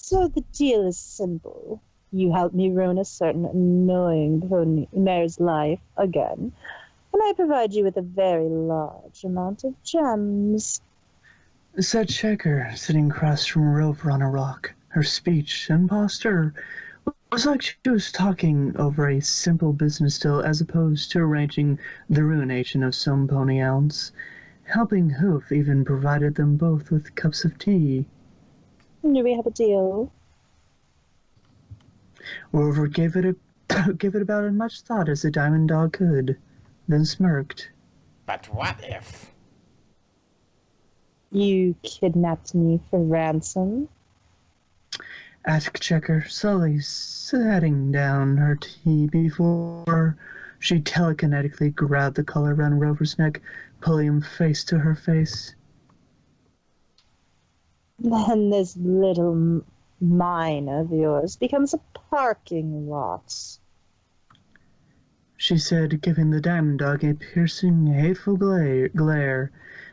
So the deal is simple. You help me ruin a certain annoying mare's life again, and I provide you with a very large amount of gems. Said Checker, sitting across from Rover on a rock. Her speech, impostor, was like she was talking over a simple business deal as opposed to arranging the ruination of some pony ounce. Helping Hoof even provided them both with cups of tea. Do we have a deal? Rover gave it about as much thought as a diamond dog could, then smirked. But what if? You kidnapped me for ransom? Asked Checker, slowly setting down her tea before she telekinetically grabbed the collar around Rover's neck, pulling him face to her face. Then this little mine of yours becomes a parking lot. She said, giving the diamond dog a piercing, hateful glare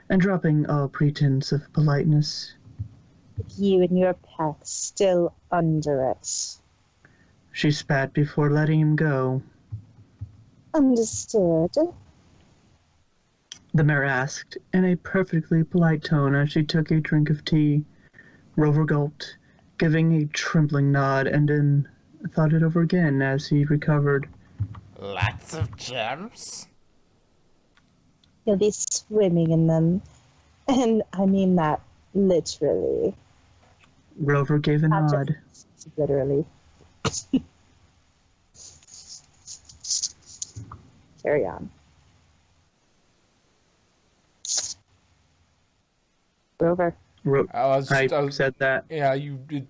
and dropping all pretense of politeness. You and your pack still under it. She spat before letting him go. Understood. The mare asked, in a perfectly polite tone as she took a drink of tea. Rover gulped, giving a trembling nod, and then thought it over again as he recovered. Lots of gems? You'll be swimming in them. And I mean that literally. Rover gave a nod. Literally. Carry on. Rover. I said that. Yeah, you did,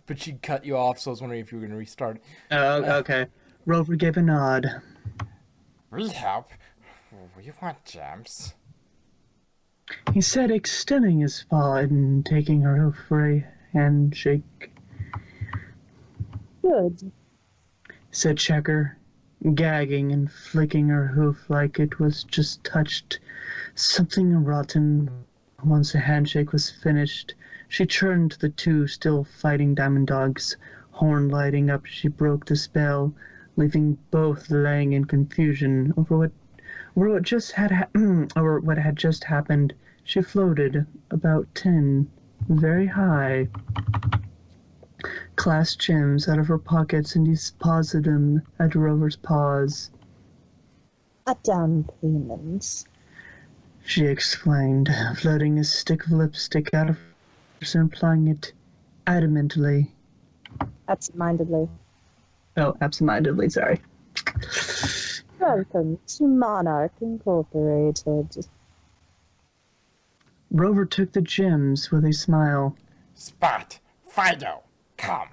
but she cut you off, so I was wondering if you were going to restart. Okay. Rover gave a nod. We help. We want gems. He said, extending his paw and taking her hoof for a handshake. Good. Said Checker, gagging and flicking her hoof like it was just touched something rotten. Once the handshake was finished, she turned to the two still fighting diamond dogs. Horn lighting up, she broke the spell, leaving both laying in confusion over what had just happened. She floated about 10, very high, clasped gems out of her pockets and deposited them at Rover's paws. A down payment, She explained, floating a stick of lipstick out of her and applying it adamantly. absentmindedly. Oh, absentmindedly, sorry. Welcome to Monarch Incorporated. Rover took the gems with a smile. Spot, Fido, come.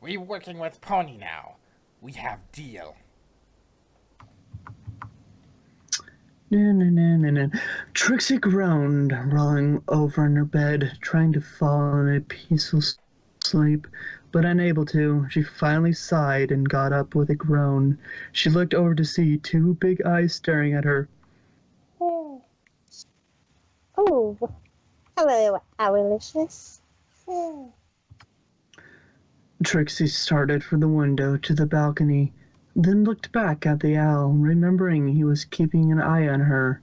We working with Pony now. We have deal. No. Trixie groaned, rolling over in her bed, trying to fall in a peaceful sleep, but unable to. She finally sighed and got up with a groan. She looked over to see two big eyes staring at her. Oh, hello, Owlicious. Trixie started for the window to the balcony, then looked back at the owl, remembering he was keeping an eye on her.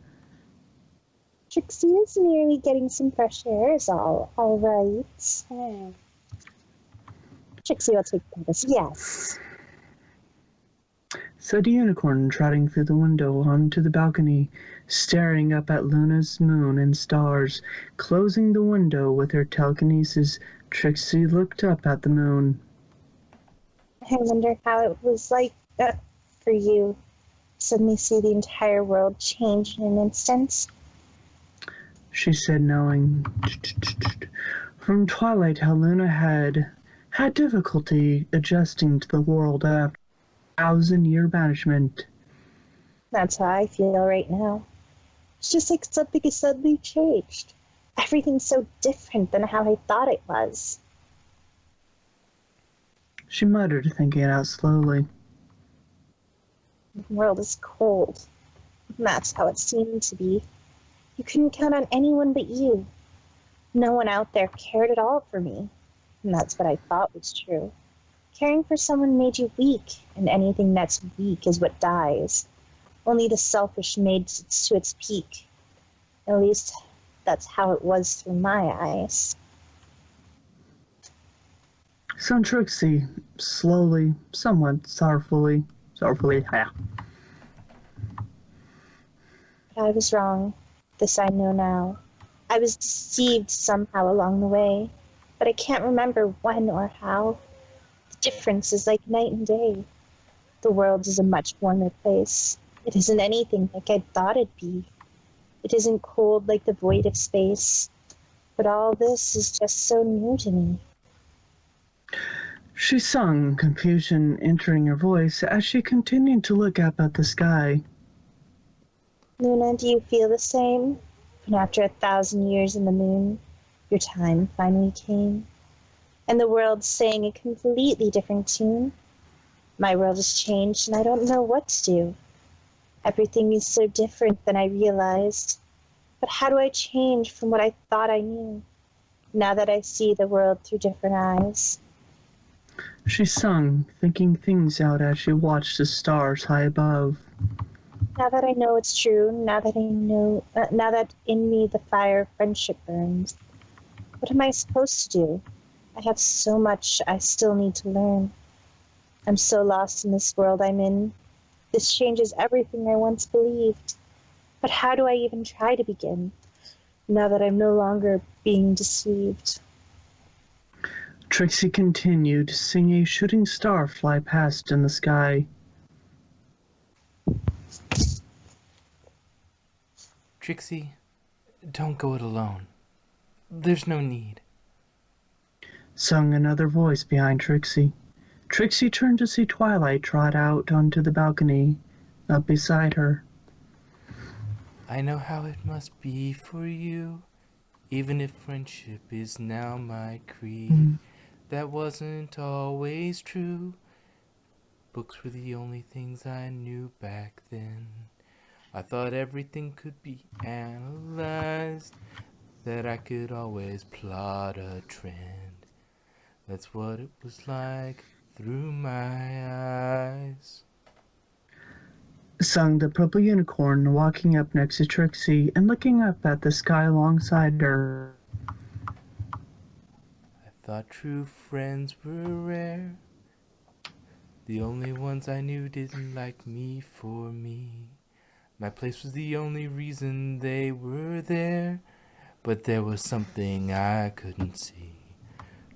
Trixie is merely getting some fresh air is all right. Trixie will take this. Yes. Said the unicorn, trotting through the window onto the balcony, staring up at Luna's moon and stars. Closing the window with her telekinesis, Trixie looked up at the moon. I wonder how it was like for you. Suddenly see the entire world change in an instant. She said, knowing from Twilight how Luna had difficulty adjusting to the world after 1,000-year banishment. That's how I feel right now. It's just like something has suddenly changed. Everything's so different than how I thought it was. She muttered, thinking it out slowly. The world is cold. That's how it seemed to be. You couldn't count on anyone but you. No one out there cared at all for me. and that's what I thought was true. Caring for someone made you weak, and anything that's weak is what dies. Only the selfish made it to its peak. At least that's how it was through my eyes. Son Trixie, slowly, somewhat sorrowfully, yeah. But I was wrong. This I know now. I was deceived somehow along the way, but I can't remember when or how. The difference is like night and day. The world is a much warmer place. It isn't anything like I thought it'd be. It isn't cold like the void of space. But all this is just so new to me. She sung, confusion entering her voice as she continued to look up at the sky. Luna, do you feel the same? When after 1,000 years in the moon, your time finally came, and the world sang a completely different tune? My world has changed, and I don't know what to do. Everything is so different than I realized. But how do I change from what I thought I knew, now that I see the world through different eyes? She sung, thinking things out as she watched the stars high above. Now that I know it's true, now that in me the fire of friendship burns, what am I supposed to do? I have so much I still need to learn. I'm so lost in this world I'm in. This changes everything I once believed. But how do I even try to begin, now that I'm no longer being deceived? Trixie continued, seeing a shooting star fly past in the sky. Trixie, don't go it alone. There's no need. Sung another voice behind Trixie. Trixie turned to see Twilight trot out onto the balcony, up beside her. I know how it must be for you, even if friendship is now my creed. That wasn't always true. Books were the only things I knew back then. I thought everything could be analyzed, that I could always plot a trend. That's what it was like through my eyes. Sung the purple unicorn, walking up next to Trixie and looking up at the sky alongside her. I thought true friends were rare. The only ones I knew didn't like me for me. My place was the only reason they were there, but there was something I couldn't see.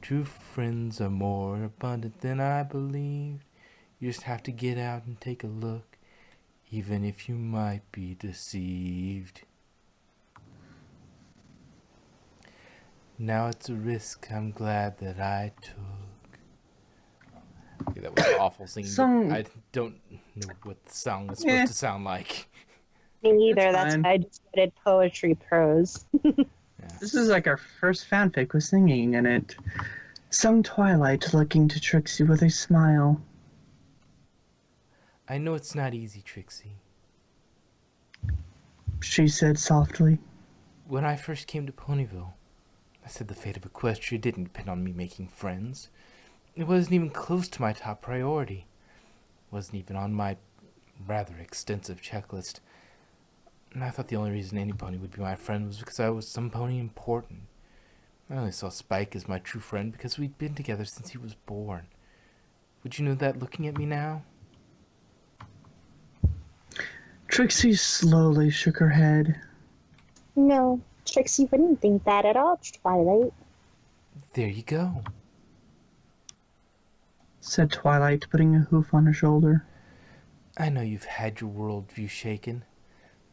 True friends are more abundant than I believed. You just have to get out and take a look, even if you might be deceived. Now it's a risk I'm glad that I took. Okay, that was awful singing. I don't know what the song was supposed to sound like. Me either. That's why I just did poetry prose. This is like our first fanfic with singing in it. Sung Twilight, looking to Trixie with a smile. I know it's not easy, Trixie. She said softly. When I first came to Ponyville, I said the fate of Equestria didn't depend on me making friends. It wasn't even close to my top priority. It wasn't even on my rather extensive checklist. And I thought the only reason any pony would be my friend was because I was some pony important. I only saw Spike as my true friend because we'd been together since he was born. Would you know that looking at me now? Trixie slowly shook her head. No, Trixie wouldn't think that at all, Twilight. There you go, said Twilight, putting a hoof on her shoulder. I know you've had your worldview shaken.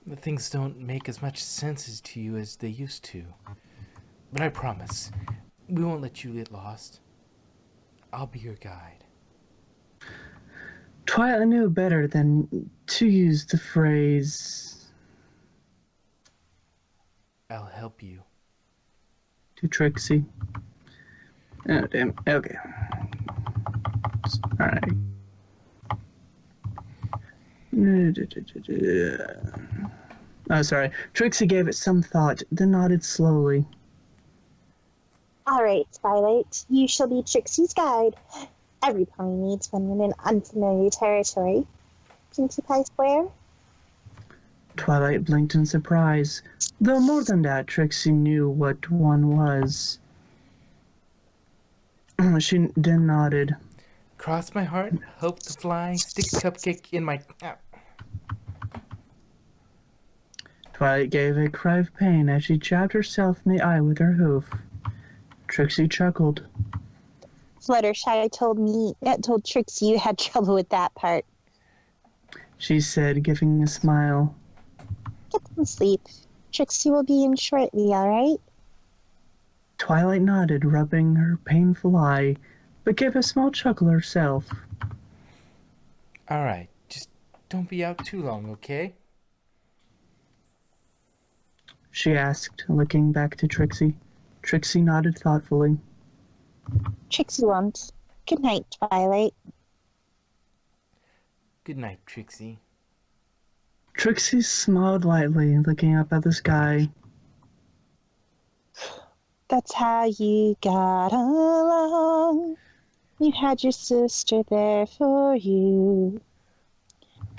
But things don't make as much sense to you as they used to. But I promise, we won't let you get lost. I'll be your guide. Twilight knew better than to use the phrase, I'll help you. To Trixie. Oh, damn. Okay. Alright. Oh, sorry. Trixie gave it some thought, then nodded slowly. All right, Twilight, you shall be Trixie's guide. Every pony needs one when in unfamiliar territory. Pinkie Pie swear? Twilight blinked in surprise, though more than that, Trixie knew what one was. She then nodded. Cross my heart, hope to fly, stick a cupcake in my... Twilight gave a cry of pain as she jabbed herself in the eye with her hoof. Trixie chuckled. Fluttershy told Trixie you had trouble with that part. She said, giving a smile. Get some sleep. Trixie will be in shortly, all right? Twilight nodded, rubbing her painful eye, but gave a small chuckle herself. All right, just don't be out too long, okay? She asked, looking back to Trixie. Trixie nodded thoughtfully. Trixie won't. Good night, Twilight. Good night, Trixie. Trixie smiled lightly, looking up at the sky. That's how you got along. You had your sister there for you.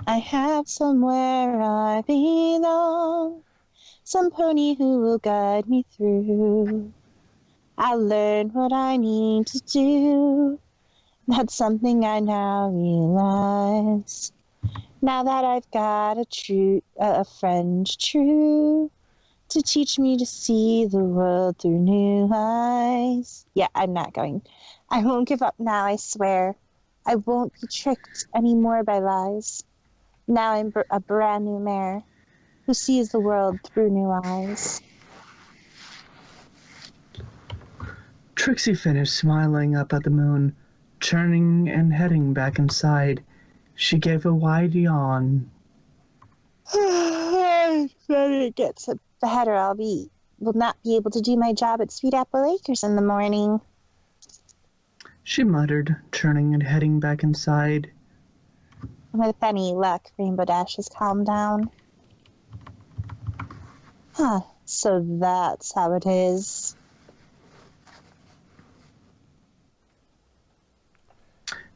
I have somewhere I belong. Some pony who will guide me through. I learned what I need to do. That's something I now realize. Now that I've got a friend true to teach me to see the world through new eyes. Yeah, I'm not going. I won't give up now, I swear. I won't be tricked anymore by lies. Now I'm a brand new mare who sees the world through new eyes. Trixie finished smiling up at the moon, turning and heading back inside. She gave a wide yawn. When it gets better, will not be able to do my job at Sweet Apple Acres in the morning. She muttered, turning and heading back inside. With any luck, Rainbow Dash has calmed down. Huh, so that's how it is.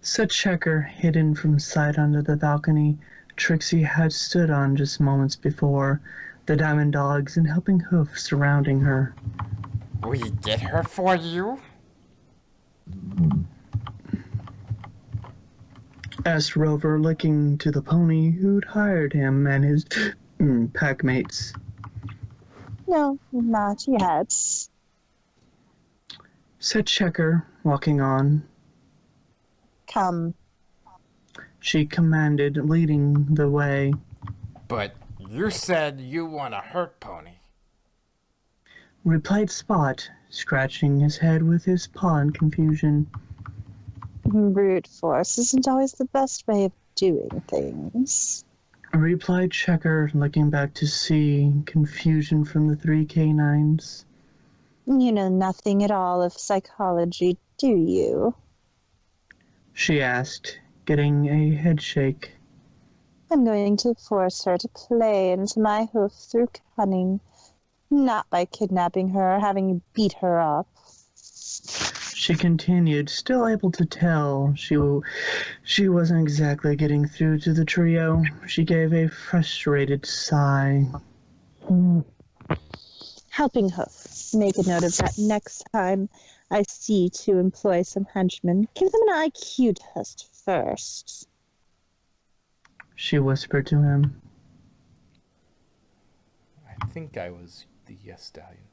Said Checker, hidden from sight under the balcony Trixie had stood on just moments before, the diamond dogs and helping Hooves surrounding her. We get her for you? Asked Rover, looking to the pony who'd hired him and his packmates. No, not yet. Said Checker, walking on. Come. She commanded, leading the way. But you said you want to hurt Pony. Replied Spot, scratching his head with his paw in confusion. Brute force isn't always the best way of doing things. Replied Checker, looking back to see confusion from the three canines. You know nothing at all of psychology, do you? She asked, getting a head shake. I'm going to force her to play into my hoof through cunning, not by kidnapping her or having you beat her up. She continued, still able to tell she wasn't exactly getting through to the trio. She gave a frustrated sigh. Helping Hoof. Make a note of that next time I see to employ some henchmen. Give them an IQ test first. She whispered to him. I think I was the Yes Stallion.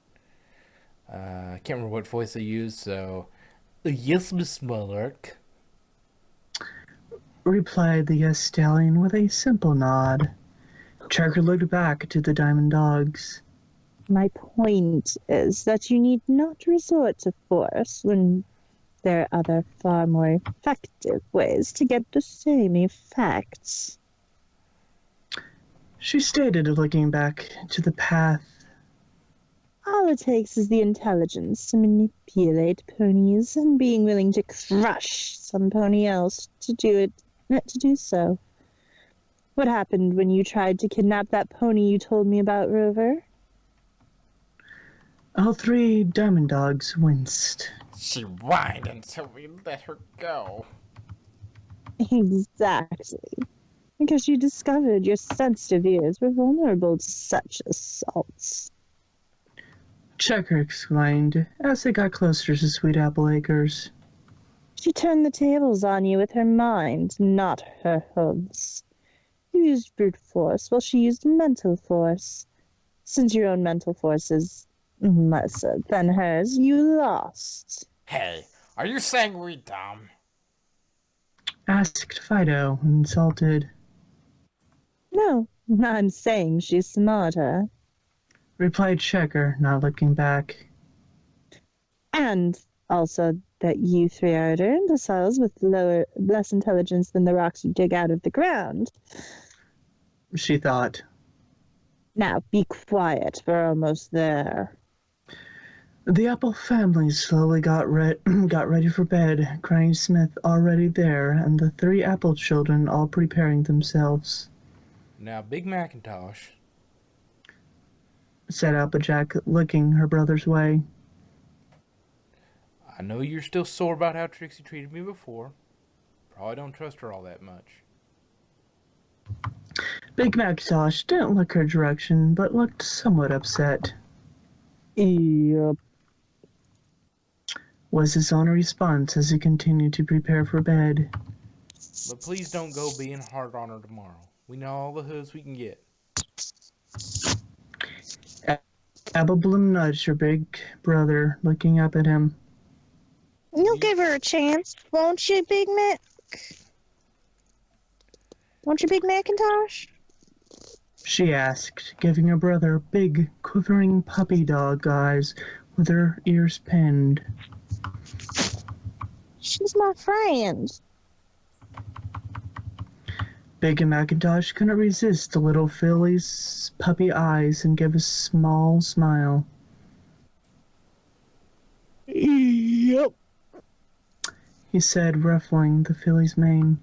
I can't remember what voice I used, so... Yes, Miss Monarch. Replied the Yes Stallion with a simple nod. Checker looked back to the diamond dogs. My point is that you need not resort to force when there are other far more effective ways to get the same effects. She stated, looking back to the path. All it takes is the intelligence to manipulate ponies and being willing to crush some pony else to do so. What happened when you tried to kidnap that pony you told me about, Rover? All three diamond dogs winced. She whined until we let her go. Exactly. Because you discovered your sensitive ears were vulnerable to such assaults. Checker exclaimed as they got closer to Sweet Apple Acres. She turned the tables on you with her mind, not her hooves. You used brute force while she used mental force. Since your own mental force is lesser than hers, you lost. Hey, are you saying we dumb? Asked Fido, insulted. No, I'm saying she's smarter. Replied Checker, not looking back. And also that you three are utter imbeciles with less intelligence than the rocks you dig out of the ground. She thought. Now be quiet, we're almost there. The Apple family slowly got ready for bed, Granny Smith already there, and the three Apple children all preparing themselves. Now, Big Macintosh, said Applejack, looking her brother's way. I know you're still sore about how Trixie treated me before. Probably don't trust her all that much. Big Macintosh didn't look her direction, but looked somewhat upset. Yep. Was his own response as he continued to prepare for bed. But please don't go being hard on her tomorrow. We know all the hooves we can get. Apple Bloom nudged her big brother, looking up at him. You'll give her a chance, won't you, Big Mac? Won't you, Big Macintosh? She asked, giving her brother big, quivering puppy dog eyes with her ears pinned. She's my friend. Big Macintosh couldn't resist the little filly's puppy eyes and gave a small smile. Yep. He said, ruffling the filly's mane.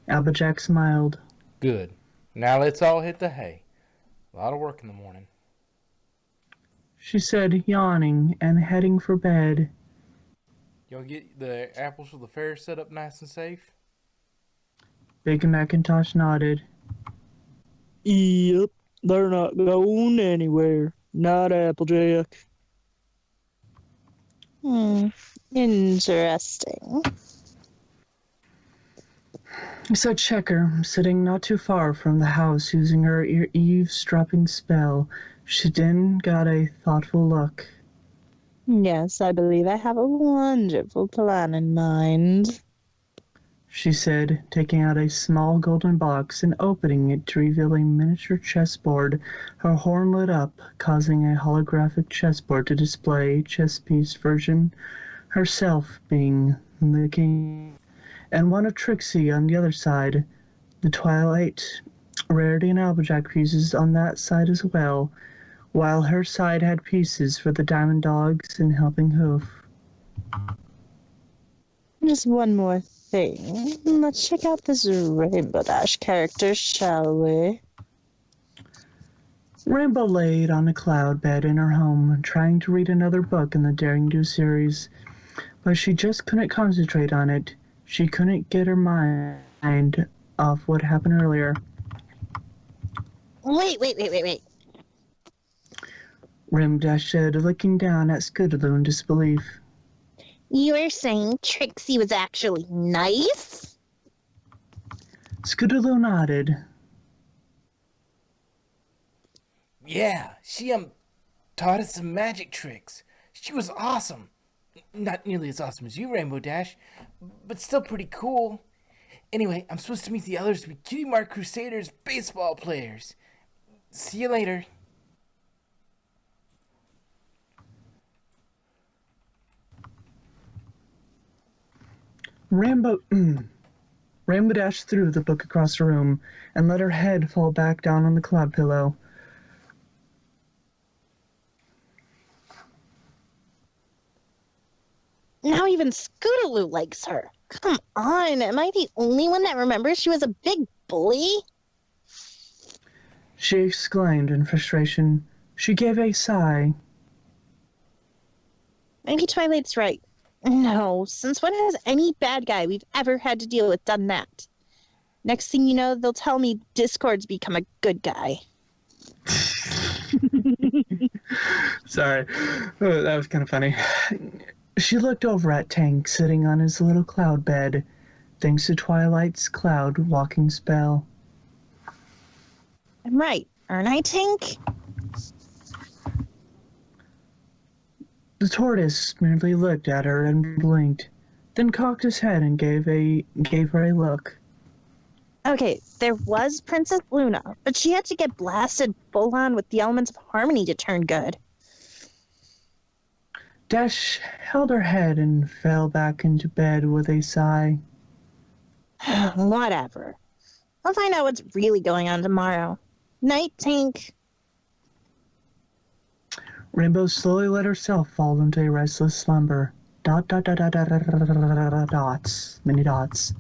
Applejack smiled. Good. Now let's all hit the hay. A lot of work in the morning. She said, yawning and heading for bed. You want to get the apples for the fair set up nice and safe? Big Macintosh nodded. Yep, they're not going anywhere. Not Applejack. Interesting. Said Checker, sitting not too far from the house using her eavesdropping spell. She then got a thoughtful look. Yes, I believe I have a wonderful plan in mind. She said, taking out a small golden box and opening it to reveal a miniature chessboard. Her horn lit up, causing a holographic chessboard to display chess piece version, herself being the king, and one of Trixie on the other side, the Twilight, Rarity, and Applejack pieces on that side as well, while her side had pieces for the Diamond Dogs and Helping Hoof. Just one more thing. Let's check out this Rainbow Dash character, shall we? Rainbow laid on a cloud bed in her home, trying to read another book in the Daring Do series, but she just couldn't concentrate on it. She couldn't get her mind off what happened earlier. Wait. Rainbow Dash said, looking down at Scootaloo in disbelief. You were saying Trixie was actually nice? Scootaloo nodded. Yeah, she taught us some magic tricks. She was awesome. Not nearly as awesome as you, Rainbow Dash, but still pretty cool. Anyway, I'm supposed to meet the others to be Cutie Mark Crusaders baseball players. See you later. Rainbow Dash threw the book across the room and let her head fall back down on the cloud pillow. Now even Scootaloo likes her. Come on, am I the only one that remembers she was a big bully? She exclaimed in frustration. She gave a sigh. Maybe Twilight's right. No, since when has any bad guy we've ever had to deal with done that? Next thing you know, they'll tell me Discord's become a good guy. Sorry. Oh, that was kind of funny. She looked over at Tank sitting on his little cloud bed, thanks to Twilight's cloud walking spell. I'm right, aren't I, Tank? The tortoise merely looked at her and blinked, then cocked his head and gave her a look. Okay, there was Princess Luna, but she had to get blasted full on with the elements of harmony to turn good. Dash held her head and fell back into bed with a sigh. Whatever. I'll find out what's really going on tomorrow. Night, Tank. Rainbow slowly let herself fall into a restless slumber. Dot, dot, dot, dot, dot, dot, dot, dot, dot, dot, dots. Many dots.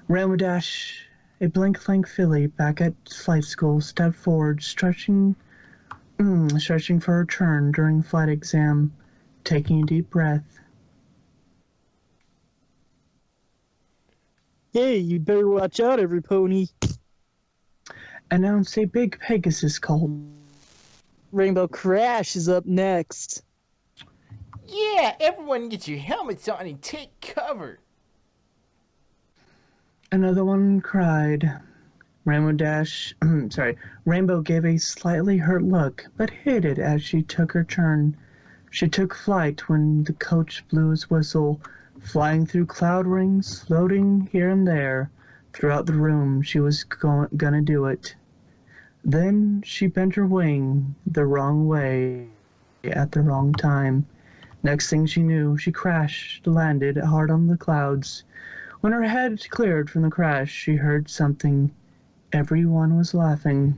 Rainbow Dash, a blink-flank filly back at flight school, stepped forward, stretching for her turn during flight exam, taking a deep breath. Hey, you'd better watch out, every pony. Announced a big Pegasus colt. Rainbow Crash is up next. Yeah, everyone get your helmets on and take cover. Another one cried. Rainbow gave a slightly hurt look, but hid it as she took her turn. She took flight when the coach blew his whistle, flying through cloud rings, floating here and there. Throughout the room, she was gonna do it. Then she bent her wing the wrong way at the wrong time. Next thing she knew, she landed hard on the clouds. When her head cleared from the crash, she heard something. Everyone was laughing.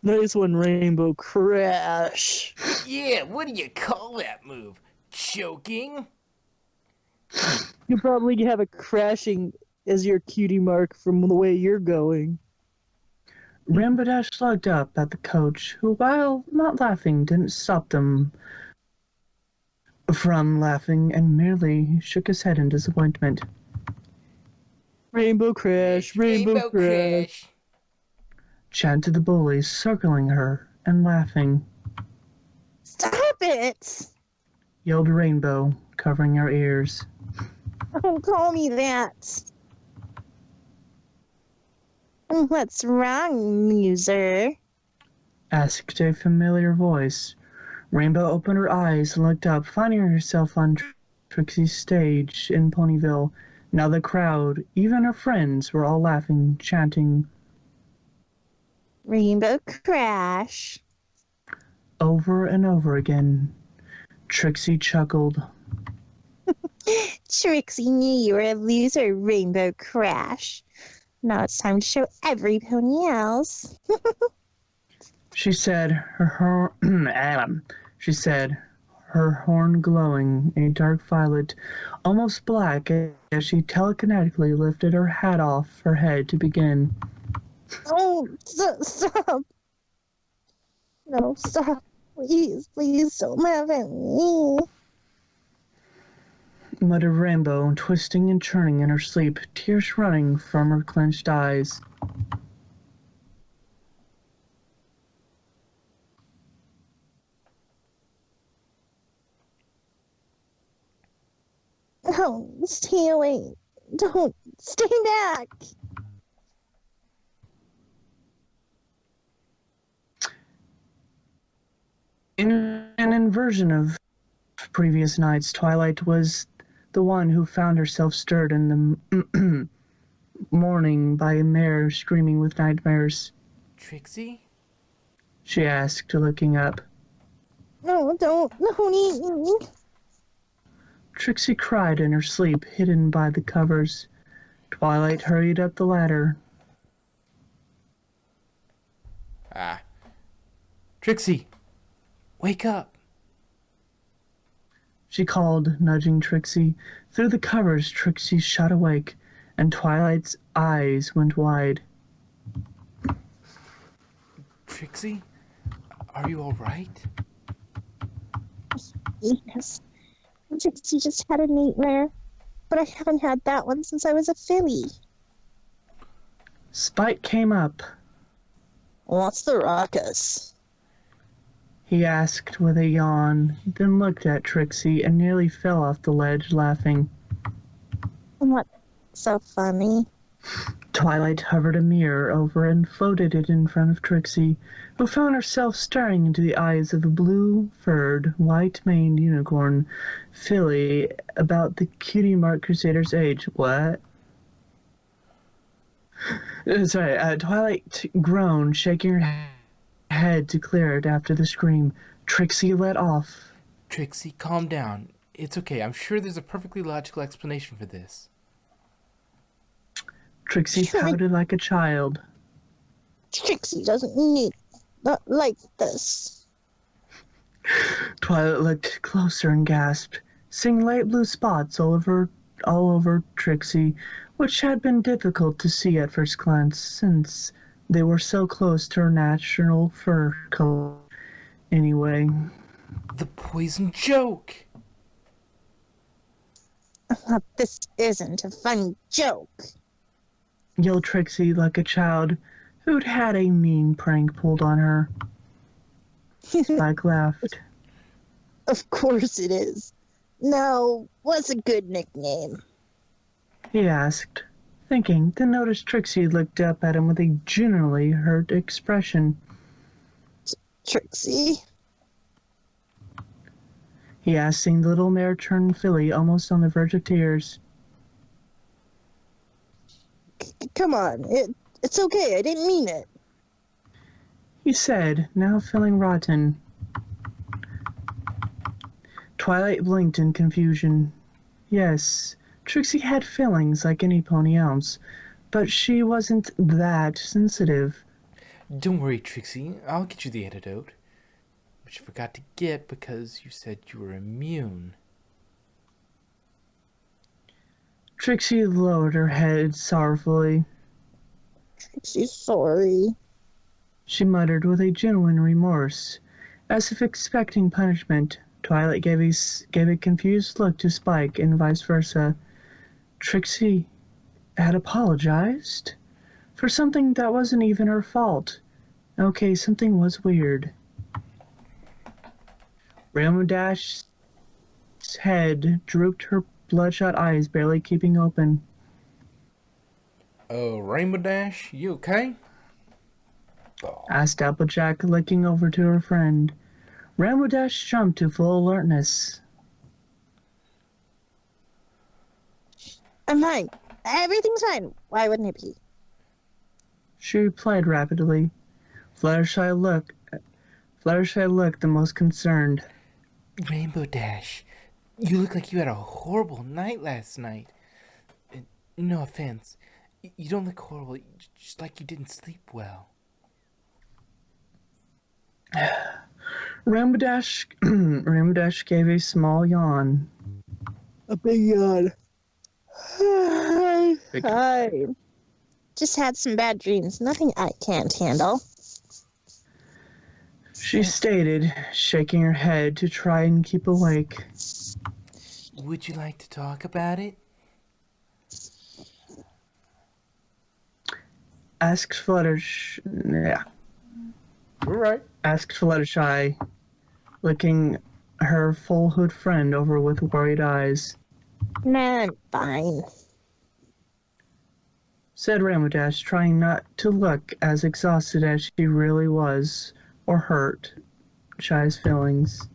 Nice one, Rainbow Crash. Yeah, what do you call that move? Choking? You probably have a crashing as your cutie mark from the way you're going. Rainbow Dash looked up at the coach, who, while not laughing, didn't stop them from laughing and merely shook his head in disappointment. Rainbow Crash, Rainbow Crash. Chanted the bullies, circling her and laughing. Stop it! Yelled Rainbow, covering her ears. Don't call me that. What's wrong, Muser? Asked a familiar voice. Rainbow opened her eyes and looked up, finding herself on Trixie's stage in Ponyville. Now the crowd, even her friends, were all laughing, chanting, Rainbow Crash. over and over again. Trixie chuckled. Trixie knew you were a loser, Rainbow Crash. Now it's time to show every pony else. She said, her horn glowing a dark violet, almost black, as she telekinetically lifted her hat off her head to begin. Oh, stop. No, stop. Please don't laugh at me. Muttered Rainbow, twisting and turning in her sleep, tears running from her clenched eyes. No, stay away. Don't. Stay back. In an inversion of previous nights, Twilight was the one who found herself stirred in the morning by a mare screaming with nightmares. Trixie? She asked, looking up. No, don't eat me. Trixie cried in her sleep, hidden by the covers. Twilight hurried up the ladder. Trixie, wake up. She called, nudging Trixie. Through the covers, Trixie shot awake, and Twilight's eyes went wide. Trixie, are you all right? Yes. Trixie just had a nightmare, but I haven't had that one since I was a filly. Spike came up. What's the ruckus? He asked with a yawn, then looked at Trixie and nearly fell off the ledge laughing. What's so funny? Twilight hovered a mirror over and floated it in front of Trixie, who found herself staring into the eyes of a blue-furred, white-maned unicorn filly about the Cutie Mark Crusader's age. What? Sorry, Twilight groaned, shaking her head to clear it after the scream. Trixie let off. Trixie, calm down. It's okay. I'm sure there's a perfectly logical explanation for this. Trixie pouted like a child. Trixie doesn't need not like this. Twilight looked closer and gasped, seeing light blue spots all over Trixie, which had been difficult to see at first glance since they were so close to her natural fur color. Anyway. The poison joke! This isn't a funny joke. Yelled Trixie like a child who'd had a mean prank pulled on her. Spike laughed. Of course it is. Now, what's a good nickname? He asked, thinking, then noticed Trixie looked up at him with a genuinely hurt expression. Trixie? He asked, seeing the little mare turn filly almost on the verge of tears. Come on, it's okay, I didn't mean it. He said, now feeling rotten. Twilight blinked in confusion. Yes, Trixie had feelings like any pony else, but she wasn't that sensitive. Don't worry, Trixie. I'll get you the antidote. Which you forgot to get because you said you were immune. Trixie lowered her head sorrowfully. Trixie's sorry. She muttered with a genuine remorse, as if expecting punishment. Twilight gave a confused look to Spike and vice versa. Trixie had apologized for something that wasn't even her fault. Okay, something was weird. Rainbow Dash's head drooped, her bloodshot eyes barely keeping open. Rainbow Dash, you okay? Asked Applejack, looking over to her friend. Rainbow Dash jumped to full alertness. I'm fine. Everything's fine. Why wouldn't it be? She replied rapidly. Fluttershy looked the most concerned. Rainbow Dash, you look like you had a horrible night last night. No offense. You don't look horrible, just like you didn't sleep well. Rainbow Dash gave a small yawn. A big yawn. Hi. Just had some bad dreams. Nothing I can't handle. She stated, shaking her head to try and keep awake. Would you like to talk about it? Asked Fluttershy, looking her full hood friend over with worried eyes. Nah, I'm fine. Said Rainbow Dash, trying not to look as exhausted as she really was, or hurt Shy's feelings.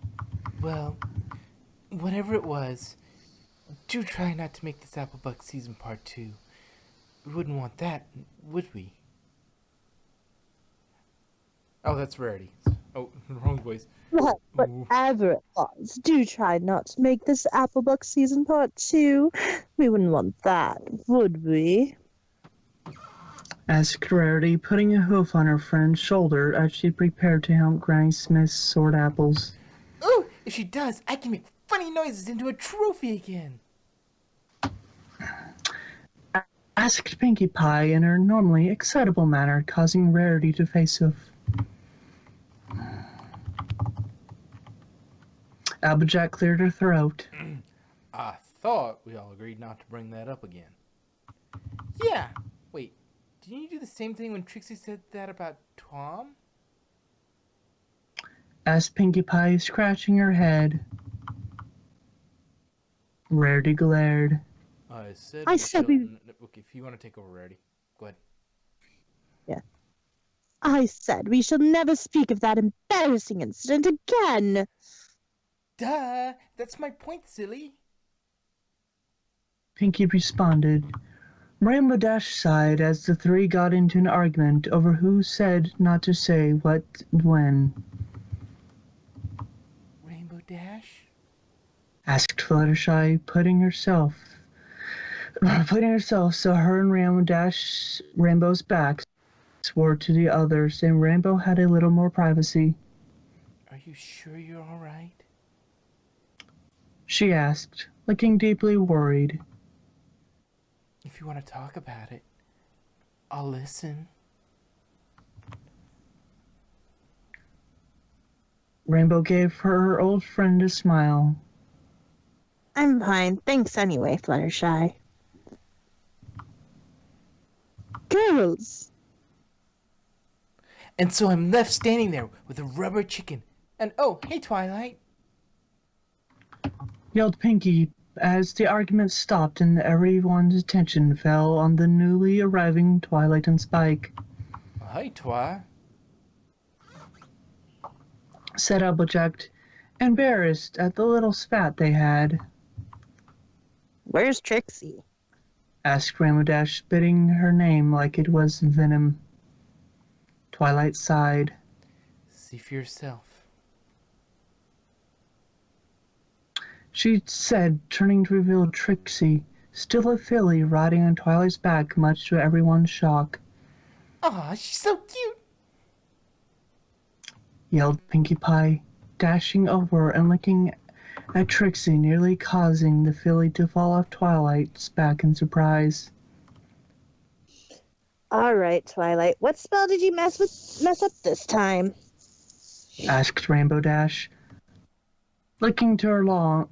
Well, whatever it was, do try not to make this Applebuck season part 2. We wouldn't want that, would we? Oh, that's Rarity. Oh, wrong voice. Well, whatever it was, do try not to make this Applebuck season part 2. We wouldn't want that, would we? Asked Rarity, putting a hoof on her friend's shoulder as she prepared to help Granny Smith sort apples. Ooh, if she does, I can make funny noises into a trophy again. Asked Pinkie Pie in her normally excitable manner, causing Rarity to face off. Applejack cleared her throat. I thought we all agreed not to bring that up again. Yeah. Wait, didn't you do the same thing when Trixie said that about Tom? Asked Pinkie Pie, scratching her head. Rarity glared. I said Okay, if you want to take over, Rarity, go ahead. Yeah. I said we shall never speak of that embarrassing incident again. Duh! That's my point, silly. Pinkie responded. Rainbow Dash sighed as the three got into an argument over who said not to say what when. Rainbow Dash? Asked Fluttershy, putting herself so her and Rainbow's backs were to the others, and Rainbow had a little more privacy. Are you sure you're all right? She asked, looking deeply worried. If you want to talk about it, I'll listen. Rainbow gave her old friend a smile. I'm fine, thanks anyway, Fluttershy. Girls! And so I'm left standing there with a rubber chicken. And oh, hey, Twilight. Yelled Pinkie as the argument stopped and everyone's attention fell on the newly arriving Twilight and Spike. Hi, Twi. Said Applejack, embarrassed at the little spat they had. Where's Trixie? Asked Rainbow Dash, spitting her name like it was venom. Twilight sighed. See for yourself. She said, turning to reveal Trixie, still a filly, riding on Twilight's back, much to everyone's shock. Aw, she's so cute! Yelled Pinkie Pie, dashing over and looking at Trixie, nearly causing the filly to fall off Twilight's back in surprise. All right, Twilight, what spell did you mess up this time? Asked Rainbow Dash, looking to her long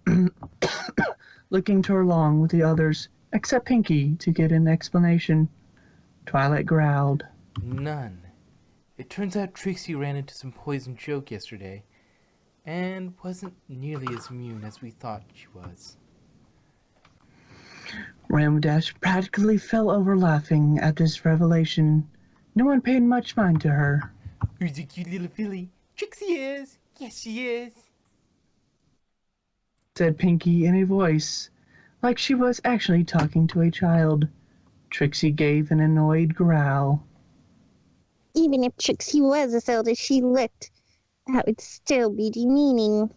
with the others, except Pinkie, to get an explanation. Twilight growled. None. It turns out Trixie ran into some poison joke yesterday, and wasn't nearly as immune as we thought she was. Rainbow Dash practically fell over laughing at this revelation. No one paid much mind to her. Who's a cute little filly? Trixie is! Yes, she is! Said Pinkie in a voice like she was actually talking to a child. Trixie gave an annoyed growl. Even if Trixie was as old as she looked, that would still be demeaning.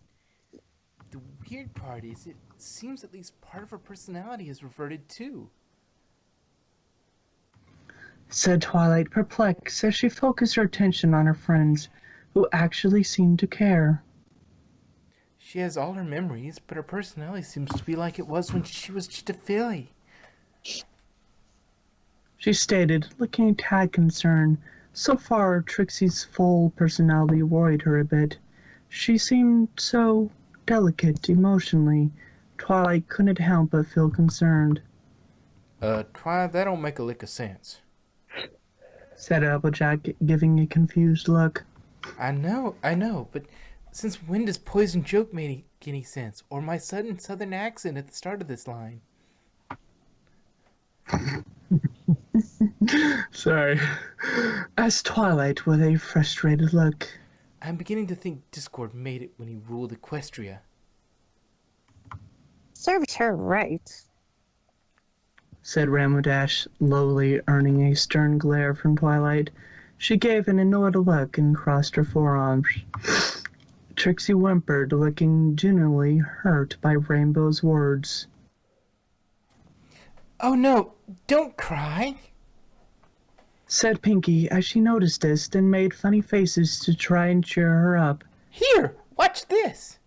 The weird part is it seems at least part of her personality has reverted too. Said Twilight, perplexed as she focused her attention on her friends, who actually seemed to care. She has all her memories, but her personality seems to be like it was when she was just a filly. She stated, looking a tad concerned. So far, Trixie's full personality worried her a bit. She seemed so delicate emotionally. Twilight couldn't help but feel concerned. Twi, that don't make a lick of sense. Said Applejack, giving a confused look. I know, but since when does poison joke make any sense? Or my sudden southern accent at the start of this line? Sorry. Asked Twilight with a frustrated look. I'm beginning to think Discord made it when he ruled Equestria. Served her right. Said Rainbow Dash, lowly, earning a stern glare from Twilight. She gave an annoyed look and crossed her forearms. Trixie whimpered, looking genuinely hurt by Rainbow's words. Oh no, don't cry! Said Pinkie as she noticed this, then made funny faces to try and cheer her up. Here, watch this!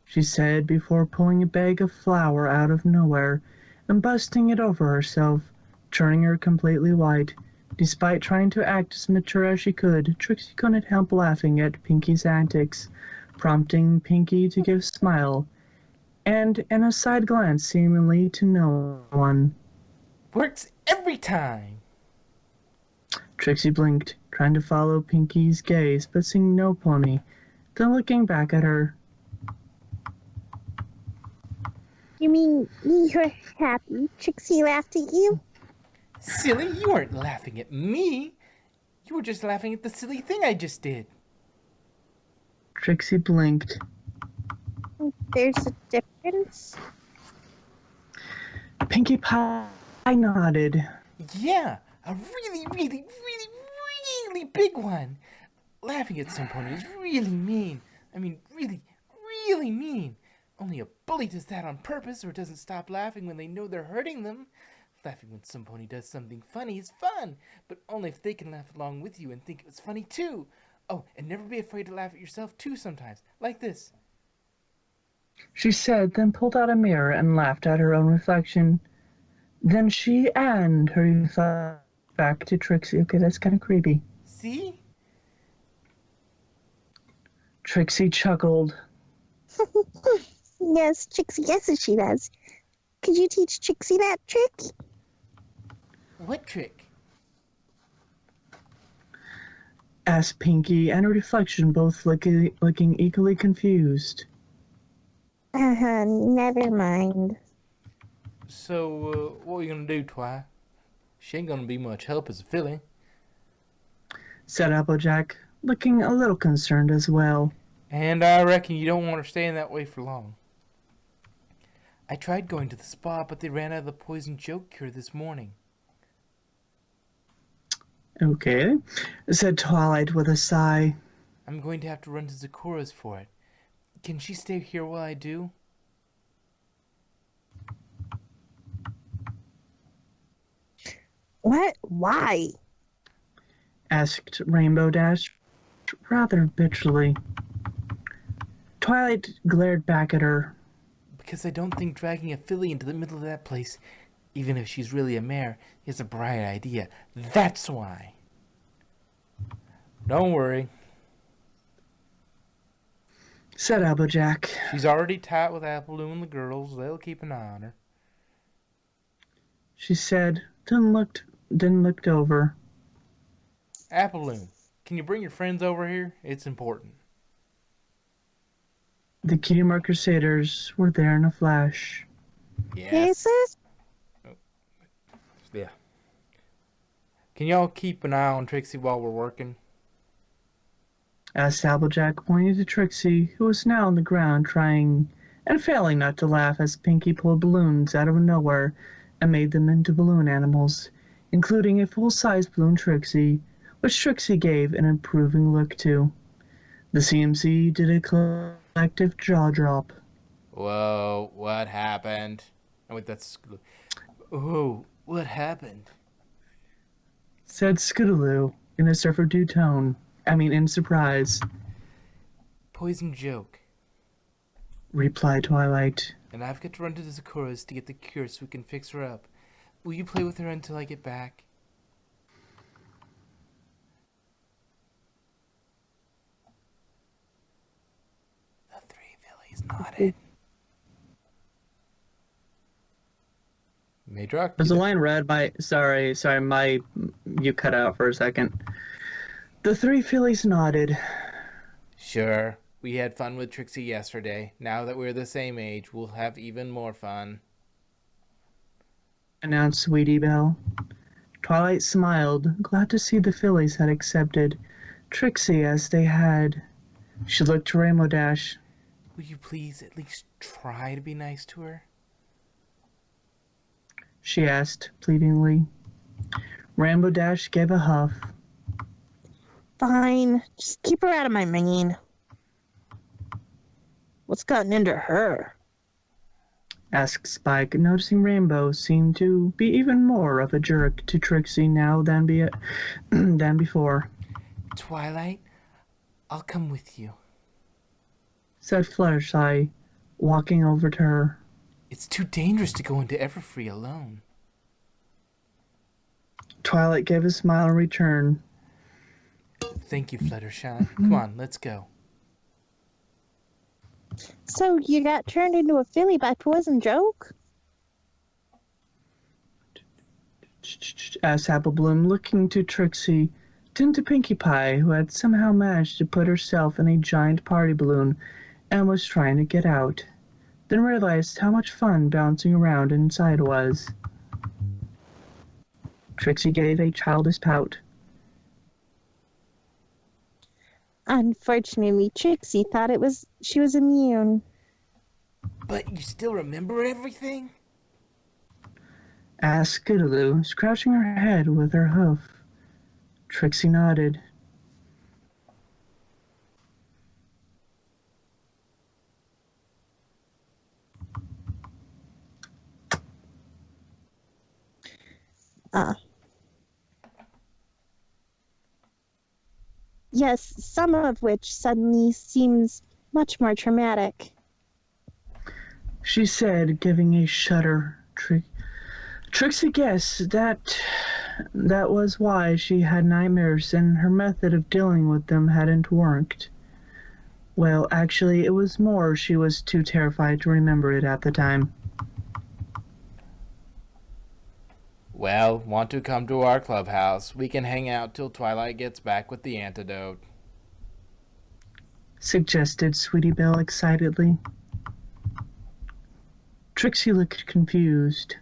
She said before pulling a bag of flour out of nowhere and busting it over herself, turning her completely white. Despite trying to act as mature as she could, Trixie couldn't help laughing at Pinkie's antics. prompting Pinky to give a smile and a side glance seemingly to no one. Works every time. Trixie blinked, trying to follow Pinky's gaze, but seeing no pony, then looking back at her. You mean you're happy Trixie laughed at you? Silly, you weren't laughing at me. You were just laughing at the silly thing I just did. Trixie blinked. There's a difference? Pinkie Pie nodded. Yeah, a really, really, really, really big one. Laughing at some pony is really mean. I mean, really, really mean. Only a bully does that on purpose or doesn't stop laughing when they know they're hurting them. Laughing when some pony does something funny is fun, but only if they can laugh along with you and think it was funny too. Oh, and never be afraid to laugh at yourself too sometimes, like this. She said, then pulled out a mirror and laughed at her own reflection. Then she and her reflected back to Trixie. Okay, that's kind of creepy. See? Trixie chuckled. Yes, Trixie guesses she does. Could you teach Trixie that trick? What trick? Asked Pinky and her reflection, both looking equally confused. Never mind. So, what are you gonna do, Twi? She ain't gonna be much help as a filly. Said Applejack, looking a little concerned as well. And I reckon you don't want her staying that way for long. I tried going to the spa, but they ran out of the poison joke cure this morning. Okay, said Twilight with a sigh. I'm going to have to run to Zakura's for it. Can she stay here while I do? What? Why? Asked Rainbow Dash rather bitchily. Twilight glared back at her. Because I don't think dragging a filly into the middle of that place, even if she's really a mare, is a bright idea. That's why. Don't worry. Said Applejack. She's already tight with Applebloom and the girls. They'll keep an eye on her. She said, then looked over. Applebloom, can you bring your friends over here? It's important. The Cutie Mark Crusaders were there in a flash. Yes. Yeah. Can y'all keep an eye on Trixie while we're working? Asked Applejack, pointing to Trixie, who was now on the ground trying and failing not to laugh as Pinky pulled balloons out of nowhere and made them into balloon animals, including a full-size balloon Trixie, which Trixie gave an approving look to. The CMC did a collective jaw drop. Whoa, what happened? Oh, wait, that's... Oh, what happened? Said Scootaloo in a surfer-doo tone. In surprise. Poison joke. Replied Twilight. And I've got to run to the Sakura's to get the cure so we can fix her up. Will you play with her until I get back? The three fillies nodded. Madrock? There's a line read by... Sorry, you cut out for a second. The three fillies nodded. Sure. We had fun with Trixie yesterday. Now that we're the same age, we'll have even more fun. Announced Sweetie Belle. Twilight smiled, glad to see the fillies had accepted Trixie as they had. She looked to Rainbow Dash. Will you please at least try to be nice to her? She asked, pleadingly. Rainbow Dash gave a huff. Fine. Just keep her out of my mane. What's gotten into her? Asked Spike, noticing Rainbow seemed to be even more of a jerk to Trixie now than before. Twilight, I'll come with you. Said Fluttershy, walking over to her. It's too dangerous to go into Everfree alone. Twilight gave a smile in return. Thank you, Fluttershy. Come on, let's go. So you got turned into a filly by poison joke? Asked Apple Bloom, looking to Trixie, then to Pinkie Pie, who had somehow managed to put herself in a giant party balloon and was trying to get out, then realized how much fun bouncing around inside was. Trixie gave a childish pout. Unfortunately, Trixie thought she was immune. But you still remember everything? Asked Scootaloo, scratching her head with her hoof. Trixie nodded. Yes, some of which suddenly seems much more traumatic. She said, giving a shudder. Trixie guessed that was why she had nightmares and her method of dealing with them hadn't worked. Well, actually, it was more she was too terrified to remember it at the time. Well, want to come to our clubhouse? We can hang out till Twilight gets back with the antidote. Suggested Sweetie Belle excitedly. Trixie looked confused.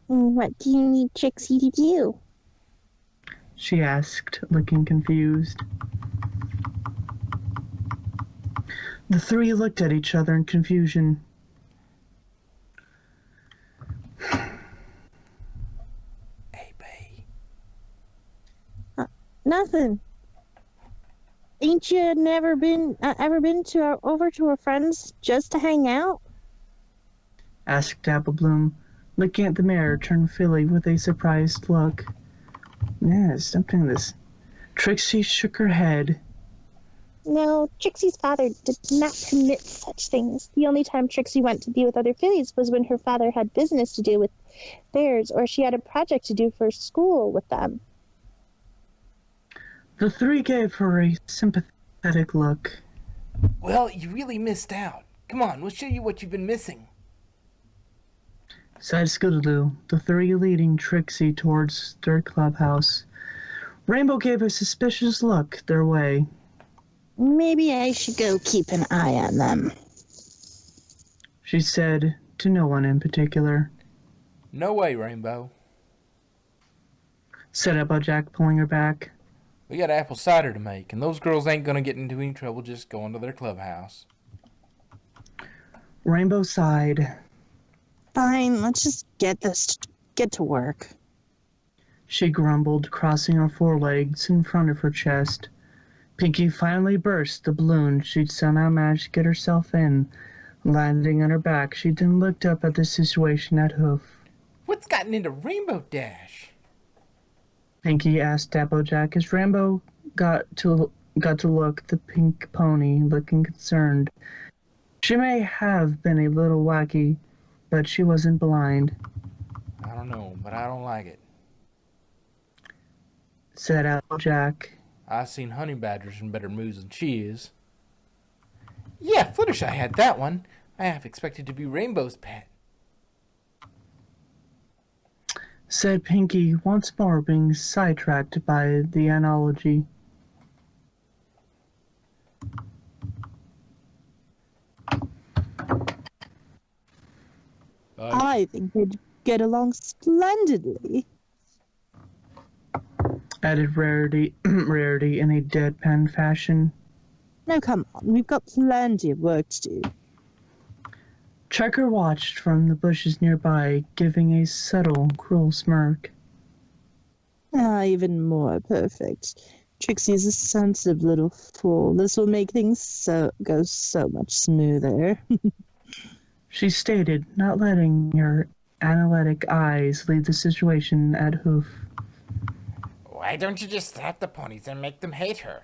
What do you need Trixie to do? She asked, looking confused. The three looked at each other in confusion. Hey, bae. Nothing. Ain't you never been ever been over to her friends just to hang out? Asked Apple Bloom, looking at the mare turn filly with a surprised look. Yeah, something this. Trixie shook her head. No, Trixie's father did not permit such things. The only time Trixie went to be with other fillies was when her father had business to do with theirs, or she had a project to do for school with them. The three gave her a sympathetic look. Well, you really missed out. Come on, we'll show you what you've been missing. Said Scootaloo, the three leading Trixie towards their clubhouse. Rainbow gave a suspicious look their way. Maybe I should go keep an eye on them, She said, to no one in particular. No way, Rainbow. Said Applejack, pulling her back. We got apple cider to make, and those girls ain't gonna get into any trouble just going to their clubhouse. Rainbow sighed. Fine, let's just get to work. She grumbled, crossing her forelegs in front of her chest. Pinkie finally burst the balloon she'd somehow managed to get herself in. Landing on her back, she then looked up at the situation at Hoof. What's gotten into Rainbow Dash? Pinkie asked Applejack as Rainbow got to look the pink pony, looking concerned. She may have been a little wacky, but she wasn't blind. I don't know, but I don't like it. Said Applejack. I've seen honey badgers in better moods than she is. Yeah, Fluttershy had that one. I half expected to be Rainbow's pet. Said Pinkie, once more being sidetracked by the analogy. I think they'd get along splendidly. Added Rarity in a deadpan fashion. Now come on, we've got plenty of work to do. Checker watched from the bushes nearby, giving a subtle, cruel smirk. Even more perfect. Trixie is a sensitive little fool. This will make things go so much smoother. She stated, not letting her analytic eyes leave the situation at Hoof. Why don't you just slap the ponies and make them hate her?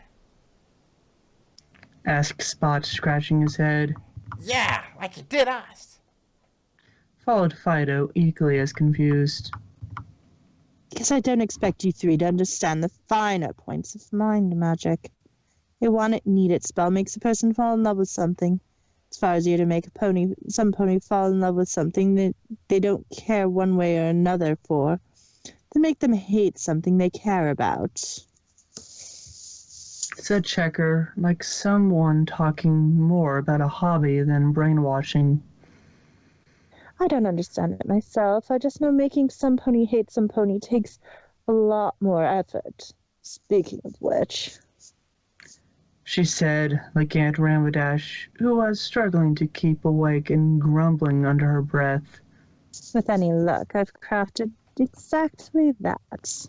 Asked Spot, scratching his head. Yeah, like you did us. Followed Fido, equally as confused. Guess I don't expect you three to understand the finer points of mind magic. A want it, need it spell makes a person fall in love with something. As far as you're to make some pony fall in love with something that they don't care one way or another for, to make them hate something they care about. Said Checker, like someone talking more about a hobby than brainwashing. I don't understand it myself. I just know making some pony hate some pony takes a lot more effort. Speaking of which, She said, like Aunt Ramadash, who was struggling to keep awake and grumbling under her breath. with any luck, I've crafted exactly that.